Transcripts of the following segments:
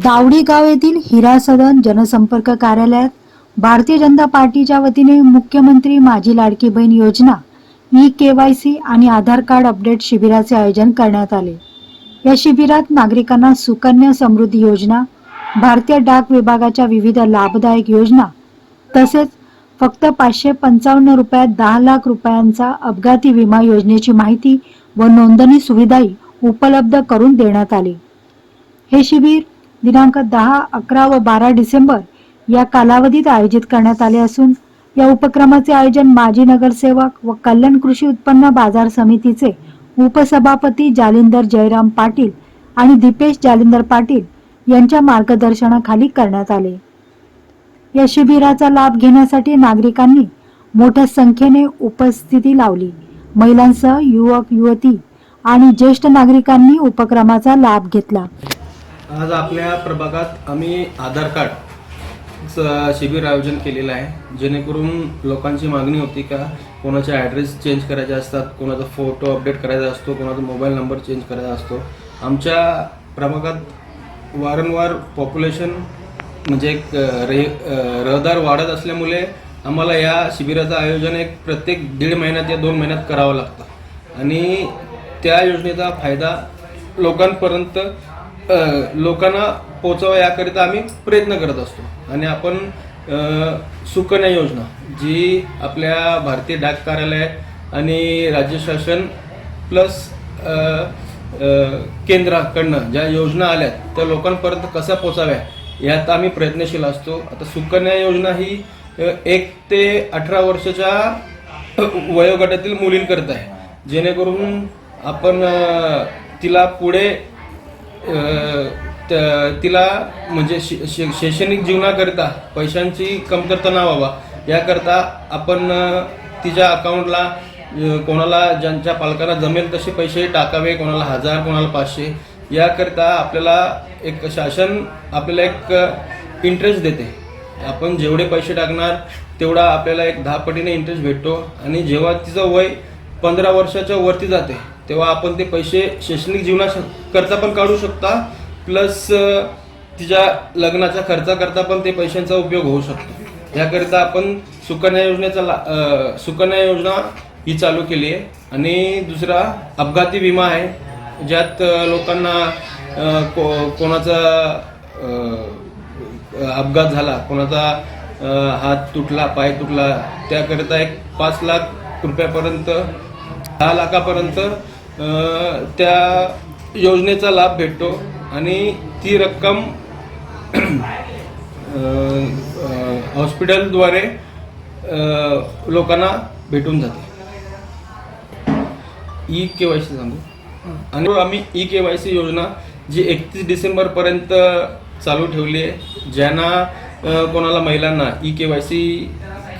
दावडी गाव येथील हिरा सदन जनसंपर्क कार्यालयात भारतीय जनता पार्टीच्या वतीने मुख्यमंत्री माझी लाडकी बहीण योजना ई-केवायसी आणि आधार कार्ड अपडेट शिबिराचे आयोजन करण्यात आले। या शिबिरात नागरिकांना सुकन्या समृद्धी योजना, भारतीय डाक विभागाच्या विविध लाभदायक योजना तसेच फक्त 555 रुपयात 10 लाख रुपयांचा अपघाती विमा योजनेची माहिती व नोंदणी सुविधाही उपलब्ध करून देण्यात आली। हे शिबिर दिनांक 10, 11 व 12 डिसेंबर या कालावधीत आयोजित करण्यात आले असून या उपक्रमाचे आयोजन माजी नगरसेवक व कल्याण कृषी उत्पन्न बाजार समितीचे उपसभापती जालिंदर जयराम पाटील आणि दीपेश जालिंदर पाटील यांच्या मार्गदर्शनाखाली करण्यात आले। या शिबिराचा लाभ घेण्यासाठी नागरिकांनी मोठ्या संख्येने उपस्थिती लावली। महिलांसह युवक युवती आणि ज्येष्ठ नागरिकांनी उपक्रमाचा लाभ घेतला। आज आपल्या प्रभागात आम्ही आधार कार्ड शिबिर आयोजन केलेलं आहे, जेणेकरून लोकांची मागणी होती का कोणाचे ॲड्रेस चेंज करायचे असतात, कोणाचा फोटो अपडेट करायचा असतो, कोणाचा मोबाईल नंबर चेंज करायचा असतो। आमच्या प्रभागात वारंवार पॉप्युलेशन म्हणजे रहदार वाढत असल्यामुळे आम्हाला या शिबिराचं आयोजन प्रत्येक 1.5 महिन्यात या 2 महिन्यात करावं लागतं आणि त्या योजनेचा फायदा लोकांपर्यंत लोकांना पोहोचावा याकरिता आम्ही प्रयत्न करत असतो। आणि आपण सुकन्या योजना जी आपल्या भारतीय डाक कार्यालय आणि राज्य शासन प्लस केंद्राकडनं ज्या योजना आल्यात त्या लोकांपर्यंत कशा पोहोचाव्या यात आम्ही प्रयत्नशील असतो। आता सुकन्या योजना ही 1 ते 18 वर्षाच्या वयोगटातील मुलींकरता आहे, जेणेकरून आपण तिला पुढे तिला म्हणजे शैक्षणिक जीवनाकरिता पैशांची कमतरता न व्हावा याकरता आपण तिच्या अकाउंटला कोणाला ज्यांच्या पालकांना जमेल तसे पैसे टाकावे, कोणाला 1000 कोणाला 500 याकरिता आपल्याला एक शासन आपल्याला एक इंटरेस्ट देते। आपण जेवढे पैसे टाकणार तेवढा आपल्याला एक 10 पटीने इंटरेस्ट भेटतो आणि जेव्हा तिचं वय 15 वर्षाच्या वरती जाते तेव्हा आपण ते पैसे शैक्षणिक जीवनाकरता पण काढू शकता, प्लस तिच्या लग्नाच्या खर्चाकरता पण ते पैशांचा उपयोग होऊ शकतो। याकरिता आपण सुकन्या योजना ही चालू केली आहे। आणि दुसरा अपघाती विमा आहे, ज्यात लोकांना कोणाचा अपघात झाला, कोणाचा हात तुटला, पाय तुटला, त्याकरिता एक 5 लाख रुपयापर्यंत 10 लाखापर्यंत त्या योजनेचा लाभ भेटतो आणि ती रक्कम हॉस्पिटलद्वारे लोकांना भेटून जाते। ई-केवायसी सांगू आणि आम्ही ई-केवायसी योजना जी 31 डिसेंबरपर्यंत चालू ठेवली आहे। ज्यांना कोणाला महिलांना ई-केवायसी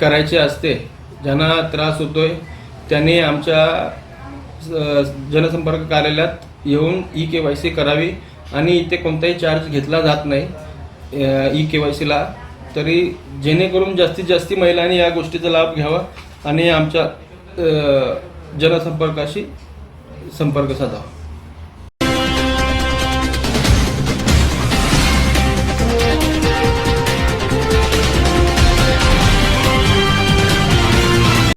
करायची असते, ज्यांना त्रास होतोय त्यांनी आमच्या जनसंपर्क कार्यालयात येऊन ई-केवायसी करावी आणि इथे कोणताही चार्ज घेतला जात नाही ई-केवायसीला, तरी जेणेकरून जास्तीत जास्त महिलांनी या गोष्टीचा लाभ घ्यावा आणि आमच्या जनसंपर्काशी संपर्क साधावा।